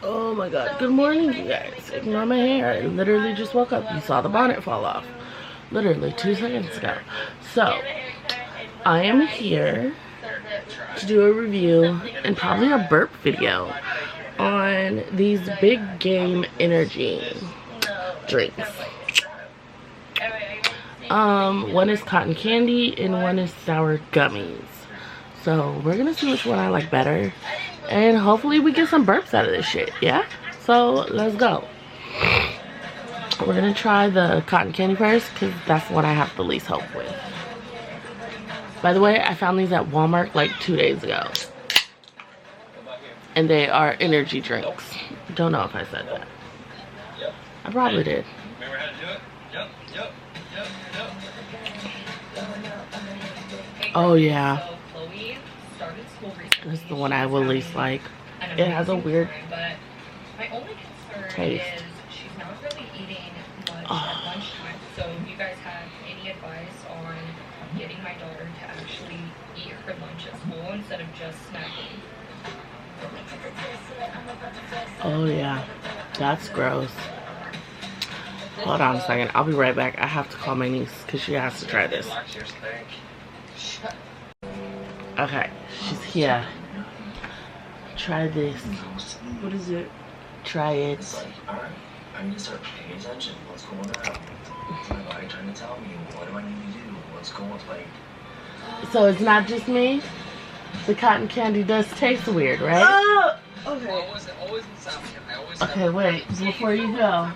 Oh my god. Good morning, you guys. Ignore my hair. I literally just woke up. You saw the bonnet fall off. Literally 2 seconds ago. So, I am here to do a review and probably a burp video on these big game energy drinks. One is cotton candy and one is sour gummies. So we're gonna see which one I like better, and hopefully we get some burps out of this shit. Yeah, so let's go. We're gonna try the cotton candy first because that's what I have the least hope with. By the way, I found these at Walmart like 2 days ago, and they are energy drinks. Don't know if I said that. I probably did. Remember how to do it? Yep. Oh yeah. This is the one I will least like. It has a weird taste. She's not really eating much at lunchtime. So if you guys have any advice on getting my daughter to actually eat her lunch at school instead of just snacking? Oh yeah, that's gross. Hold on a second, I'll be right back. I have to call my niece because she has to try this. Okay, she's here. Try this. What is it? Try it. Alright, I need to start paying attention. What's going on? Is my body trying to tell me? What do I need to do? What's going on? Like... So it's not just me? The cotton candy does taste weird, right? Okay. Okay, wait, before you go.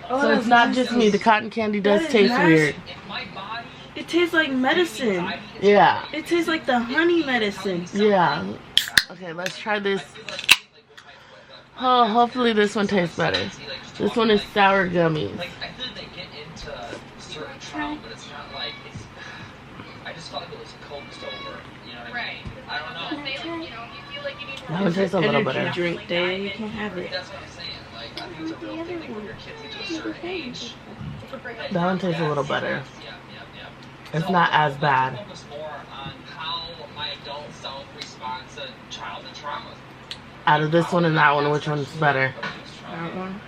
So it's not just me, the cotton candy does taste weird. It tastes like medicine. Yeah. It tastes like the honey medicine. Yeah. Okay, let's try this. Oh, hopefully this one tastes better. This one is sour gummies. That one tastes a little better. Energy drink day, you can't have it. That one tastes a little better. It's not as bad. Out of this one and that one, which one's better? That one.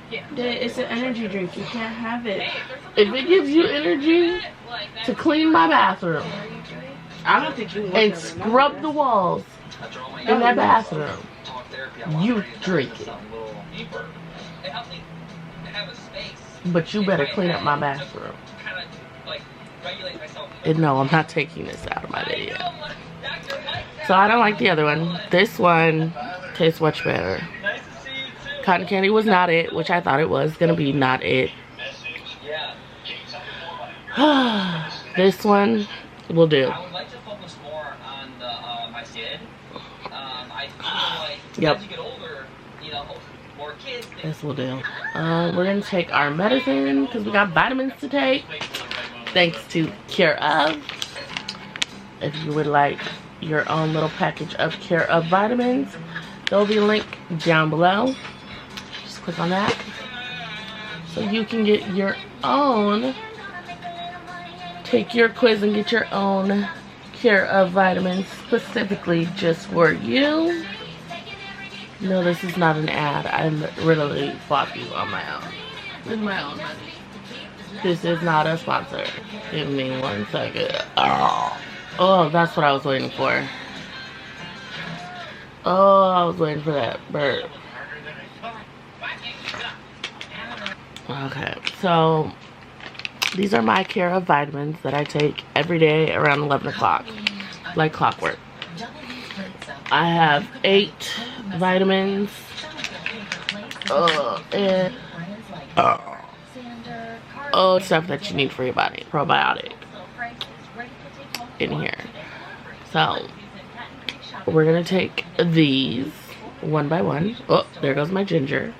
It's an energy drink. You can't have it. If it gives you energy to clean my bathroom I don't think you will. and scrub the walls in that bathroom, you drink it. But you better clean up my bathroom. And no, I'm not taking this out of my video. So I don't like the other one. This one tastes much better. Cotton candy was not it, which I thought it was gonna be not it. This one will do. Yep. This will do. We're gonna take our medicine because we got vitamins to take. Thanks to Care Of. If you would like your own little package of Care Of vitamins, there will be a link down below. Just click on that so you can get your own. Take your quiz and get your own Care Of vitamins specifically just for you. No, this is not an ad. I literally bought these on my own. With my own money. This is not a sponsor. Give me 1 second. Oh, that's what I was waiting for. Oh, I was waiting for that burp. Okay, so these are my Care Of vitamins that I take every day around 11 o'clock. Like clockwork. I have 8 vitamins. And stuff that you need for your body. Probiotic. In here. So, we're going to take these one by one. Oh, there goes my ginger.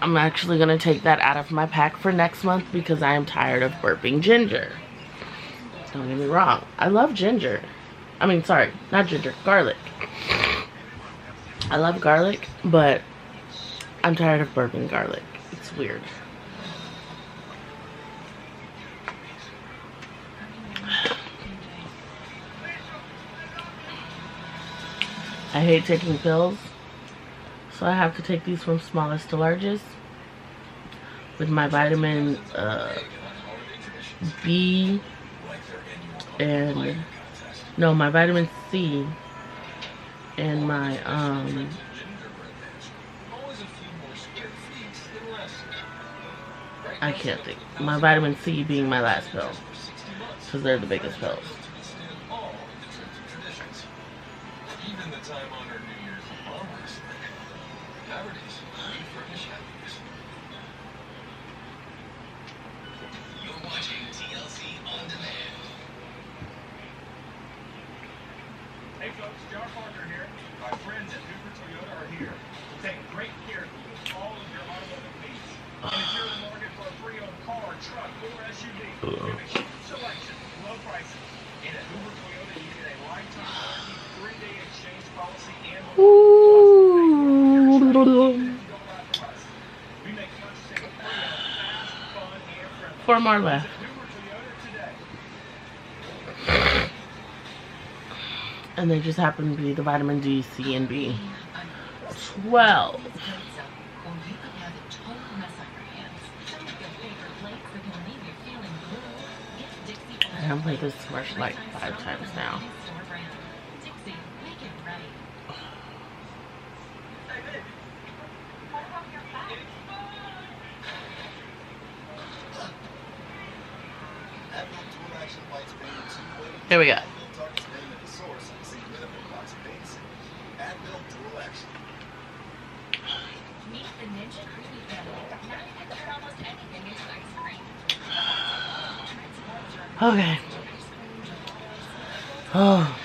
I'm actually going to take that out of my pack for next month because I am tired of burping ginger. Don't get me wrong. I love ginger. I mean, sorry, not ginger, garlic. I love garlic, but I'm tired of burping garlic. It's weird. I hate taking pills, So I have to take these from smallest to largest with my vitamin B and no, my vitamin C and my I can't think. My vitamin C being my last pill because they're the biggest pills. Hey folks, John Parker here. My friends at Hoover Toyota are here to take great care of you with all of your automotive needs. And if you're in the market for a pre-owned car, truck, or SUV, we have a huge selection, low prices. And at Hoover Toyota, you get a lifetime warranty, 3-day exchange policy, and more. We make purchasing pre-owned fast, fun, and friendly. 4 more left. Hoover Toyota today. And they just happen to be the vitamin D, C, and B. 12. I haven't played this commercial like 5 times now. Here we go. Okay. Oh.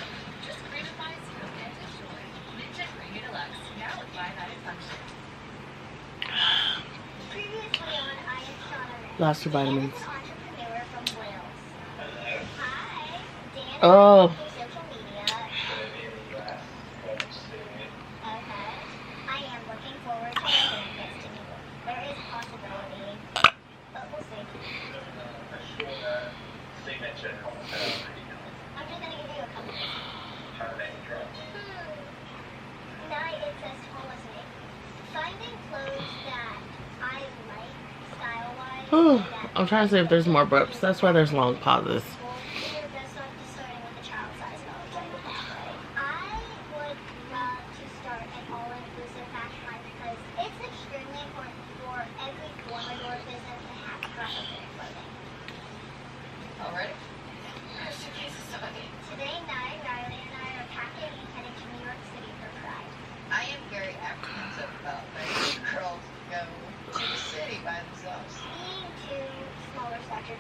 Lost your vitamins. Oh. Oh, I'm trying to see if there's more burps. That's why there's long pauses.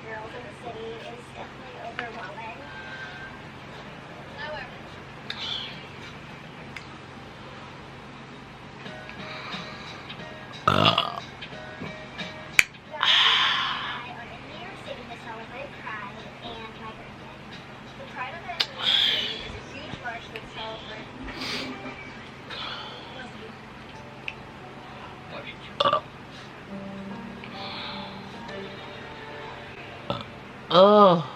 Girls in the city is definitely overwhelming. However, I are in New York City to celebrate Pride and my birthday. The Pride event in New York City is a huge march that celebrates. Oh.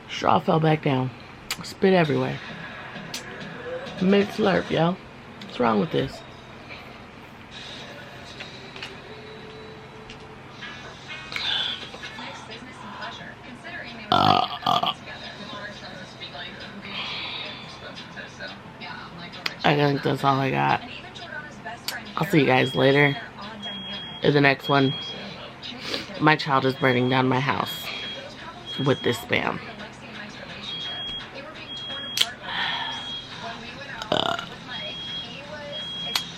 Straw fell back down. Spit everywhere. Mid slurp, yo. What's wrong with this? I think that's all I got. I'll see you guys later in the next one. My child is burning down my house with this spam.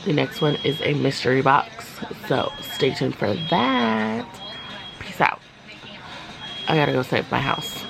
The next one is a mystery box, so stay tuned for that. Peace out. I gotta go save my house.